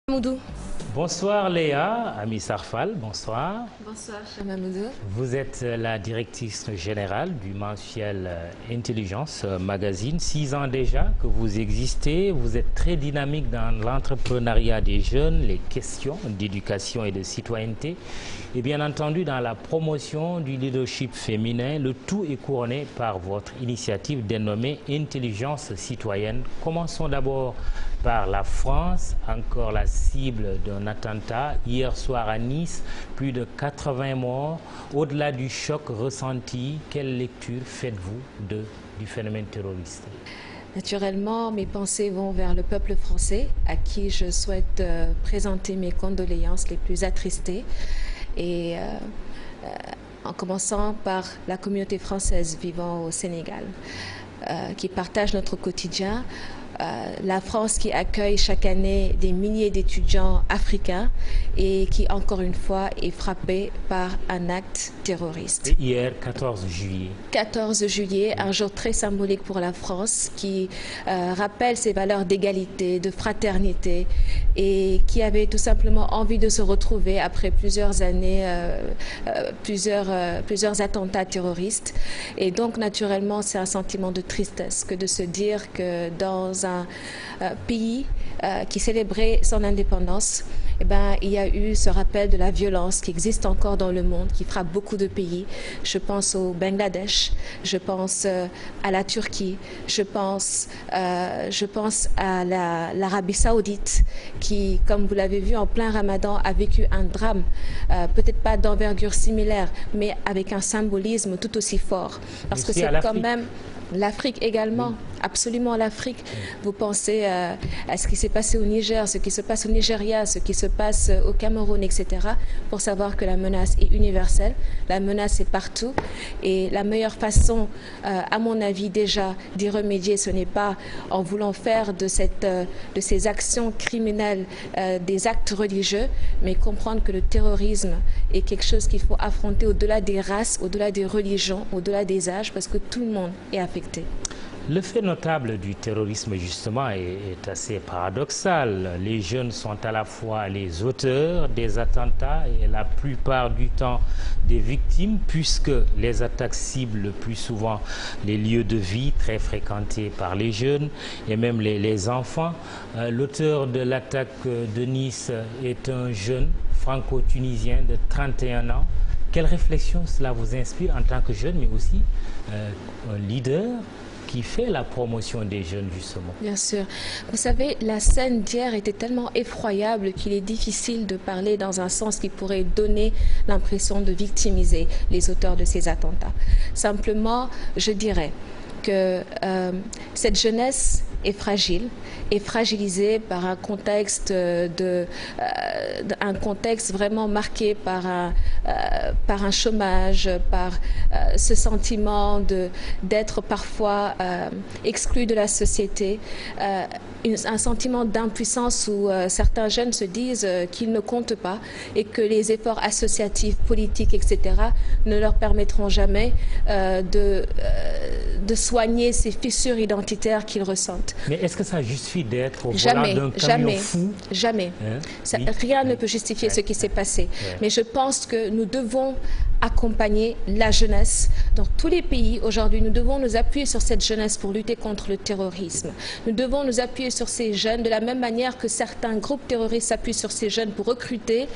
Mamoudou. Bonsoir Léa, Ami Sarfal, bonsoir. Bonsoir, cher Mamoudou. Vous êtes la directrice générale du mensuel Intelligence Magazine. 6 ans déjà que vous existez, vous êtes très dynamique dans l'entrepreneuriat des jeunes, les questions d'éducation et de citoyenneté, et bien entendu dans la promotion du leadership féminin. Le tout est couronné par votre initiative dénommée Intelligence citoyenne. Commençons d'abord par la France, encore la cible d'un attentat. Hier soir à Nice, plus de 80 morts. Au-delà du choc ressenti, quelle lecture faites-vous du phénomène terroriste? Naturellement, mes pensées vont vers le peuple français, à qui je souhaite présenter mes condoléances les plus attristées. Et en commençant par la communauté française vivant au Sénégal, qui partage notre quotidien. La France qui accueille chaque année des milliers d'étudiants africains et qui, encore une fois, est frappée par un acte terroriste. Et hier, 14 juillet. 14 juillet, un jour très symbolique pour la France qui rappelle ses valeurs d'égalité, de fraternité et qui avait tout simplement envie de se retrouver après plusieurs années, plusieurs attentats terroristes. Et donc, naturellement, c'est un sentiment de tristesse que de se dire que dans un pays qui célébrait son indépendance, eh ben, il y a eu ce rappel de la violence qui existe encore dans le monde, qui frappe beaucoup de pays. Je pense au Bangladesh, je pense à la Turquie, je pense à l'Arabie Saoudite qui, comme vous l'avez vu en plein Ramadan, a vécu un drame, peut-être pas d'envergure similaire, mais avec un symbolisme tout aussi fort. Parce que c'est quand même l'Afrique également, absolument l'Afrique. Vous pensez à ce qui s'est passé au Niger, ce qui se passe au Nigeria, ce qui se passe au Cameroun, etc. pour savoir que la menace est universelle, la menace est partout. Et la meilleure façon, à mon avis déjà, d'y remédier, ce n'est pas en voulant faire de ces actions criminelles des actes religieux, mais comprendre que le terrorisme est quelque chose qu'il faut affronter au-delà des races, au-delà des religions, au-delà des âges, parce que tout le monde est affecté. Le fait notable du terrorisme, justement, est assez paradoxal. Les jeunes sont à la fois les auteurs des attentats et la plupart du temps des victimes, puisque les attaques ciblent le plus souvent les lieux de vie très fréquentés par les jeunes et même les enfants. L'auteur de l'attaque de Nice est un jeune franco-tunisien de 31 ans. Quelle réflexion cela vous inspire en tant que jeune, mais aussi un leader qui fait la promotion des jeunes, justement? Bien sûr. Vous savez, la scène d'hier était tellement effroyable qu'il est difficile de parler dans un sens qui pourrait donner l'impression de victimiser les auteurs de ces attentats. Simplement, je dirais que cette jeunesse est fragile, est fragilisée par un contexte vraiment marqué par un chômage, par ce sentiment d'être parfois exclu de la société, un sentiment d'impuissance où certains jeunes se disent qu'ils ne comptent pas et que les efforts associatifs, politiques, etc. ne leur permettront jamais de soigner ces fissures identitaires qu'ils ressentent. Mais est-ce que ça justifie d'être au volant d'un camion fou? Jamais. Rien ne peut justifier ce qui s'est passé. Mais je pense que nous devons accompagner la jeunesse dans tous les pays. Aujourd'hui, nous devons nous appuyer sur cette jeunesse pour lutter contre le terrorisme. Nous devons nous appuyer sur ces jeunes de la même manière que certains groupes terroristes s'appuient sur ces jeunes pour recruter,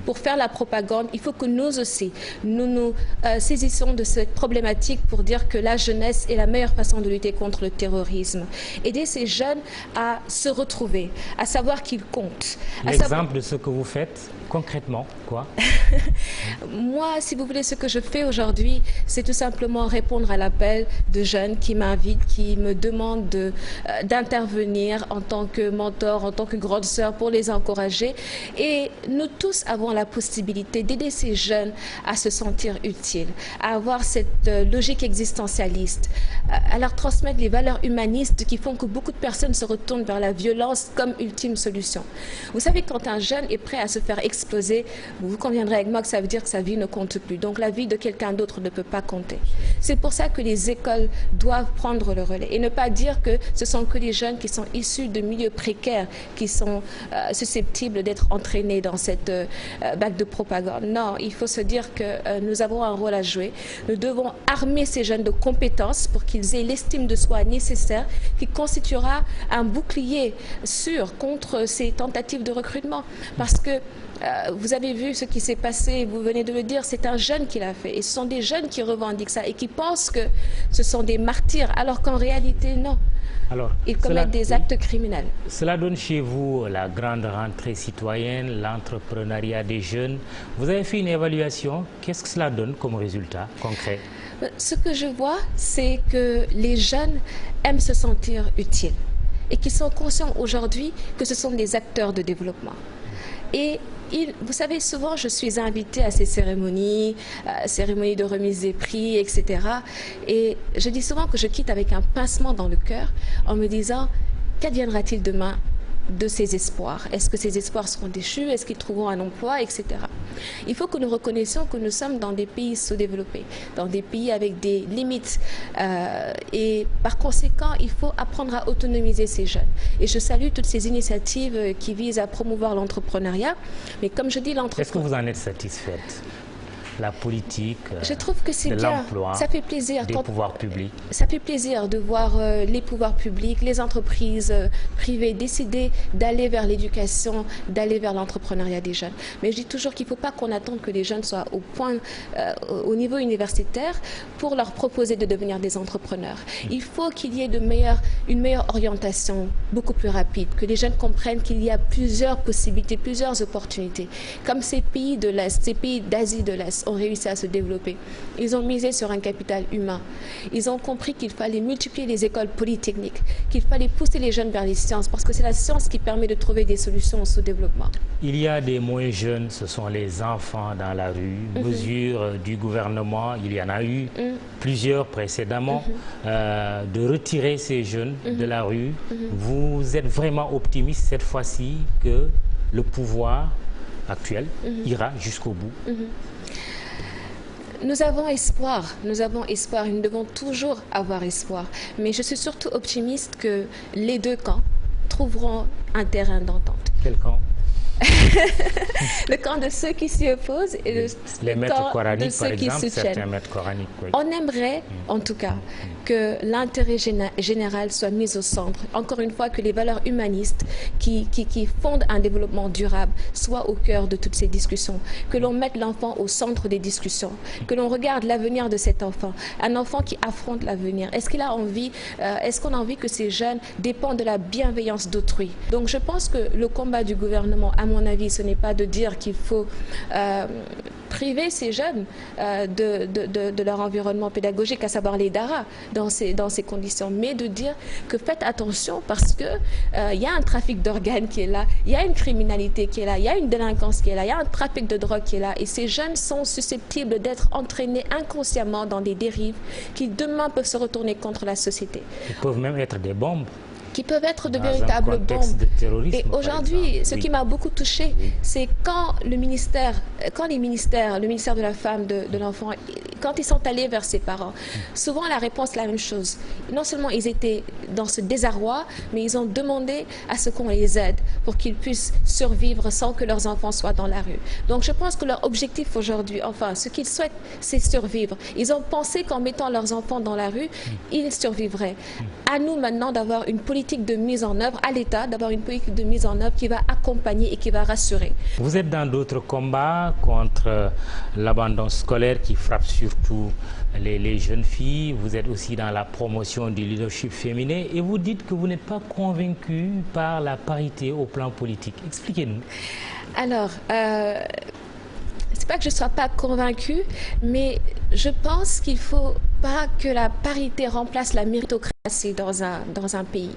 pour faire la propagande. Il faut que nous aussi, nous saisissons de cette problématique pour dire que la jeunesse est la meilleure façon de lutter contre le terrorisme. Aider ces jeunes à se retrouver, à savoir qu'ils comptent. L'exemple de ce que vous faites concrètement, quoi? Moi, si vous voulez, ce que je fais aujourd'hui, c'est tout simplement répondre à l'appel de jeunes qui m'invitent, qui me demandent d'intervenir en tant que mentor, en tant que grande sœur pour les encourager. Et nous tous avons la possibilité d'aider ces jeunes à se sentir utiles, à avoir cette logique existentialiste, à leur transmettre les valeurs humanistes qui font que beaucoup de personnes se retournent vers la violence comme ultime solution. Vous savez, quand un jeune est prêt à se faire exploser, vous conviendrez avec moi que ça veut dire que sa vie ne compte plus. Donc, Donc la vie de quelqu'un d'autre ne peut pas compter. C'est pour ça que les écoles doivent prendre le relais et ne pas dire que ce sont que les jeunes qui sont issus de milieux précaires qui sont susceptibles d'être entraînés dans cette vague de propagande. Non, il faut se dire que nous avons un rôle à jouer. Nous devons armer ces jeunes de compétences pour qu'ils aient l'estime de soi nécessaire qui constituera un bouclier sûr contre ces tentatives de recrutement. Parce que vous avez vu ce qui s'est passé, vous venez de le dire, c'est un jeune qui l'a fait. Et ce sont des jeunes qui revendiquent ça et qui pensent que ce sont des martyrs, alors qu'en réalité, non. Alors, ils commettent des actes criminels. Cela donne chez vous la grande rentrée citoyenne, l'entrepreneuriat des jeunes. Vous avez fait une évaluation. Qu'est-ce que cela donne comme résultat concret? Ce que je vois, c'est que les jeunes aiment se sentir utiles et qu'ils sont conscients aujourd'hui que ce sont des acteurs de développement. Et vous savez, souvent je suis invitée à ces cérémonies de remise des prix, etc. Et je dis souvent que je quitte avec un pincement dans le cœur en me disant, qu'adviendra-t-il demain de ces espoirs? Est-ce que ces espoirs seront déchus? Est-ce qu'ils trouveront un emploi, etc. Il faut que nous reconnaissions que nous sommes dans des pays sous-développés, dans des pays avec des limites. Et par conséquent, il faut apprendre à autonomiser ces jeunes. Et je salue toutes ces initiatives qui visent à promouvoir l'entrepreneuriat. Mais comme je dis, l'entrepreneuriat... Est-ce que vous en êtes satisfaite? La politique, je trouve que c'est bien, ça fait plaisir des pouvoirs publics. Ça fait plaisir de voir les pouvoirs publics, les entreprises privées décider d'aller vers l'éducation, d'aller vers l'entrepreneuriat des jeunes. Mais je dis toujours qu'il ne faut pas qu'on attende que les jeunes soient au niveau universitaire pour leur proposer de devenir des entrepreneurs. Il faut qu'il y ait une meilleure orientation, beaucoup plus rapide, que les jeunes comprennent qu'il y a plusieurs possibilités, plusieurs opportunités. Comme ces pays de l'Est, ces pays d'Asie de l'Est, ont réussi à se développer. Ils ont misé sur un capital humain. Ils ont compris qu'il fallait multiplier les écoles polytechniques, qu'il fallait pousser les jeunes vers les sciences, parce que c'est la science qui permet de trouver des solutions au sous-développement. Il y a des moins jeunes, ce sont les enfants dans la rue. Mesures du gouvernement, il y en a eu plusieurs précédemment, de retirer ces jeunes de la rue. Vous êtes vraiment optimiste cette fois-ci que le pouvoir actuel ira jusqu'au bout? Nous avons espoir, et nous devons toujours avoir espoir. Mais je suis surtout optimiste que les deux camps trouveront un terrain d'entente. Quel camp? Le camp de ceux qui s'y opposent et les le maîtres camp coraniques, de ceux par qui exemple, soutiennent. certains maîtres coraniques. Oui. On aimerait, en tout cas, que l'intérêt général soit mis au centre. Encore une fois, que les valeurs humanistes qui fondent un développement durable soient au cœur de toutes ces discussions. Que l'on mette l'enfant au centre des discussions. Que l'on regarde l'avenir de cet enfant. Un enfant qui affronte l'avenir. Est-ce qu'il a envie, est-ce qu'on a envie que ces jeunes dépendent de la bienveillance d'autrui? Donc je pense que le combat du gouvernement, à mon avis, ce n'est pas de dire qu'il faut priver ces jeunes de leur environnement pédagogique, à savoir les daras, dans ces conditions, mais de dire que faites attention parce que y a un trafic d'organes qui est là, il y a une criminalité qui est là, il y a une délinquance qui est là, il y a un trafic de drogue qui est là, et ces jeunes sont susceptibles d'être entraînés inconsciemment dans des dérives qui demain peuvent se retourner contre la société. Ils peuvent même être des bombes. Qui peuvent être de véritables bombes. Et aujourd'hui, ce qui m'a beaucoup touchée, c'est quand le ministère de la femme, de l'enfant, quand ils sont allés vers ses parents, souvent la réponse est la même chose. Non seulement ils étaient dans ce désarroi, mais ils ont demandé à ce qu'on les aide pour qu'ils puissent survivre sans que leurs enfants soient dans la rue. Donc je pense que leur objectif aujourd'hui, enfin ce qu'ils souhaitent, c'est survivre. Ils ont pensé qu'en mettant leurs enfants dans la rue, ils survivraient. À nous maintenant d'avoir une politique de mise en œuvre, à l'État d'avoir une politique de mise en œuvre qui va accompagner et qui va rassurer. Vous êtes dans d'autres combats contre l'abandon scolaire qui frappe surtout les jeunes filles. Vous êtes aussi dans la promotion du leadership féminin et vous dites que vous n'êtes pas convaincu par la parité au plan politique. Expliquez-nous. Alors, c'est pas que je ne sois pas convaincue, mais je pense qu'il ne faut pas que la parité remplace la méritocratie. dans un pays.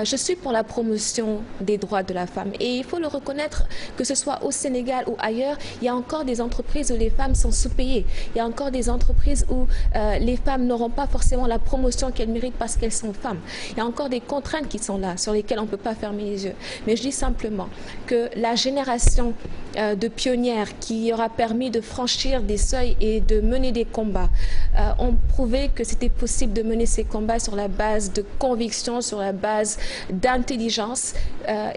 Je suis pour la promotion des droits de la femme et il faut le reconnaître, que ce soit au Sénégal ou ailleurs, il y a encore des entreprises où les femmes sont sous-payées. Il y a encore des entreprises où les femmes n'auront pas forcément la promotion qu'elles méritent parce qu'elles sont femmes. Il y a encore des contraintes qui sont là, sur lesquelles on ne peut pas fermer les yeux. Mais je dis simplement que la génération de pionnières qui aura permis de franchir des seuils et de mener des combats ont prouvé que c'était possible de mener ces combats sur la base de conviction, sur la base d'intelligence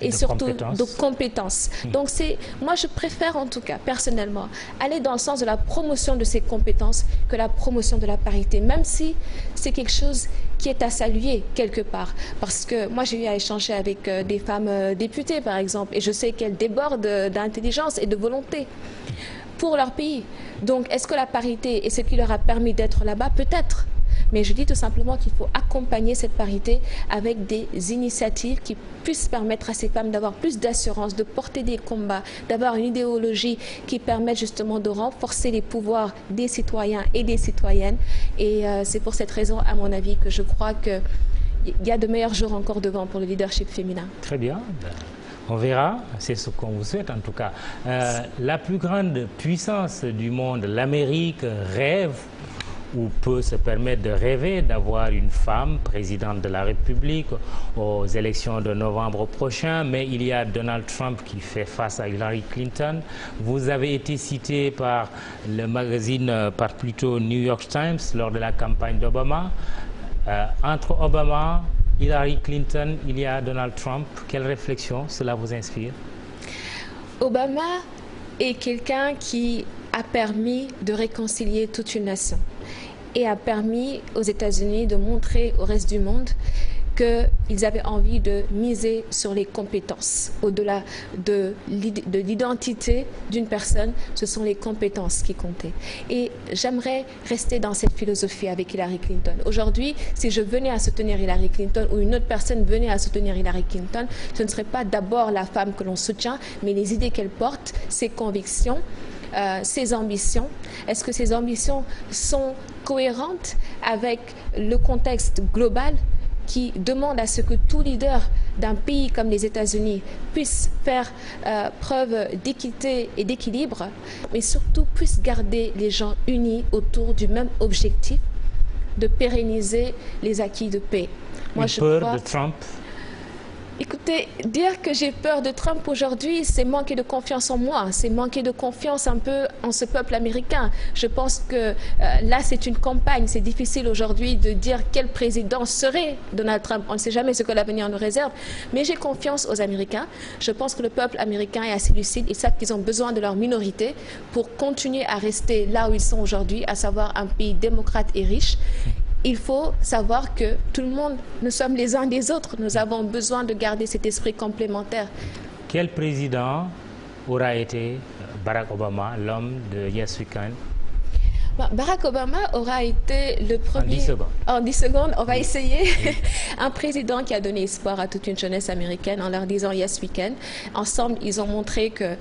et surtout de compétences. Donc moi je préfère en tout cas personnellement aller dans le sens de la promotion de ces compétences que la promotion de la parité, même si c'est quelque chose qui est à saluer quelque part. Parce que moi j'ai eu à échanger avec des femmes députées par exemple et je sais qu'elles débordent d'intelligence et de volonté pour leur pays. Donc est-ce que la parité est ce qui leur a permis d'être là-bas? Peut-être. Mais je dis tout simplement qu'il faut accompagner cette parité avec des initiatives qui puissent permettre à ces femmes d'avoir plus d'assurance, de porter des combats, d'avoir une idéologie qui permette justement de renforcer les pouvoirs des citoyens et des citoyennes. Et c'est pour cette raison, à mon avis, que je crois qu'il y a de meilleurs jours encore devant pour le leadership féminin. Très bien. On verra, c'est ce qu'on vous souhaite en tout cas. La plus grande puissance du monde, l'Amérique, rêve ou peut se permettre de rêver d'avoir une femme présidente de la République aux élections de novembre prochain, mais il y a Donald Trump qui fait face à Hillary Clinton. Vous avez été cité par le magazine, par plutôt New York Times lors de la campagne d'Obama. Entre Obama, Hillary Clinton, il y a Donald Trump. Quelle réflexion cela vous inspire? Obama est quelqu'un qui a permis de réconcilier toute une nation et a permis aux États-Unis de montrer au reste du monde qu'ils avaient envie de miser sur les compétences. Au-delà de l'identité d'une personne, ce sont les compétences qui comptaient. Et j'aimerais rester dans cette philosophie avec Hillary Clinton. Aujourd'hui, si je venais à soutenir Hillary Clinton ou une autre personne venait à soutenir Hillary Clinton, ce ne serait pas d'abord la femme que l'on soutient, mais les idées qu'elle porte, ses convictions, ses ambitions. Est-ce que ces ambitions sont cohérentes avec le contexte global qui demande à ce que tout leader d'un pays comme les États-Unis puisse faire preuve d'équité et d'équilibre, mais surtout puisse garder les gens unis autour du même objectif de pérenniser les acquis de paix. Moi, je crois... de Trump. Écoutez, dire que j'ai peur de Trump aujourd'hui, c'est manquer de confiance en moi, c'est manquer de confiance un peu en ce peuple américain. Je pense que là, c'est une campagne, c'est difficile aujourd'hui de dire quel président serait Donald Trump. On ne sait jamais ce que l'avenir nous réserve, mais j'ai confiance aux Américains. Je pense que le peuple américain est assez lucide, ils savent qu'ils ont besoin de leur minorité pour continuer à rester là où ils sont aujourd'hui, à savoir un pays démocrate et riche. Il faut savoir que tout le monde, nous sommes les uns des autres. Nous avons besoin de garder cet esprit complémentaire. Quel président aura été Barack Obama, l'homme de Yes We Can? Barack Obama aura été le premier... En 10 secondes. En 10 secondes, on va essayer. Un président qui a donné espoir à toute une jeunesse américaine en leur disant Yes We Can. Ensemble, ils ont montré que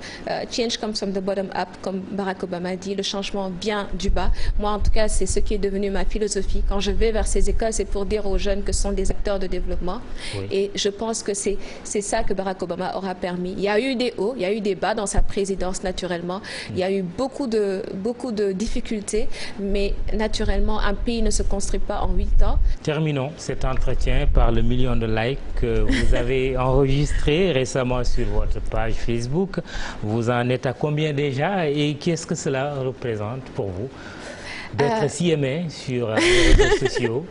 change comes from the bottom up, comme Barack Obama dit, le changement vient du bas. Moi, en tout cas, c'est ce qui est devenu ma philosophie. Quand je vais vers ces écoles, c'est pour dire aux jeunes que ce sont des acteurs de développement. Oui. Et je pense que c'est ça que Barack Obama aura permis. Il y a eu des hauts, il y a eu des bas dans sa présidence, naturellement. Il y a eu beaucoup de difficultés. Mais naturellement, un pays ne se construit pas en 8 ans. Terminons cet entretien par le million de likes que vous avez enregistré récemment sur votre page Facebook. Vous en êtes à combien déjà et qu'est-ce que cela représente pour vous d'être si aimé sur les réseaux sociaux?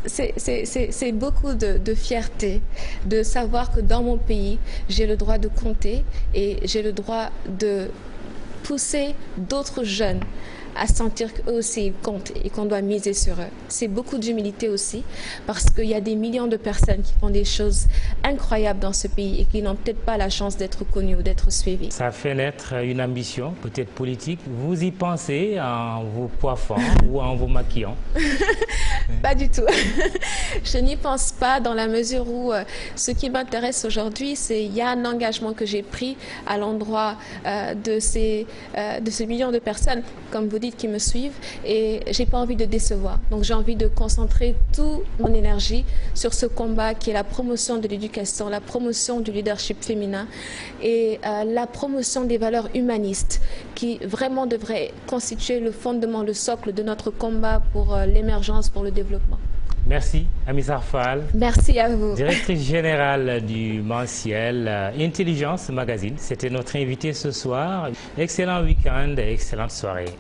C'est beaucoup de fierté de savoir que dans mon pays, j'ai le droit de compter et j'ai le droit de pousser d'autres jeunes à sentir qu'eux aussi ils comptent et qu'on doit miser sur eux. C'est beaucoup d'humilité aussi parce qu'il y a des millions de personnes qui font des choses incroyables dans ce pays et qui n'ont peut-être pas la chance d'être connues ou d'être suivies. Ça fait naître une ambition, peut-être politique. Vous y pensez en vous coiffant ou en vous maquillant? Pas du tout. Je n'y pense pas dans la mesure où ce qui m'intéresse aujourd'hui, c'est qu'il y a un engagement que j'ai pris à l'endroit de ce million de personnes. Comme vous dites, guides qui me suivent et j'ai pas envie de décevoir. Donc j'ai envie de concentrer toute mon énergie sur ce combat qui est la promotion de l'éducation, la promotion du leadership féminin et la promotion des valeurs humanistes qui vraiment devraient constituer le fondement, le socle de notre combat pour l'émergence, pour le développement. Merci, Amissar Fall. Merci à vous. Directrice générale du mensuel Intelligence Magazine. C'était notre invité ce soir. Excellent week-end et excellente soirée.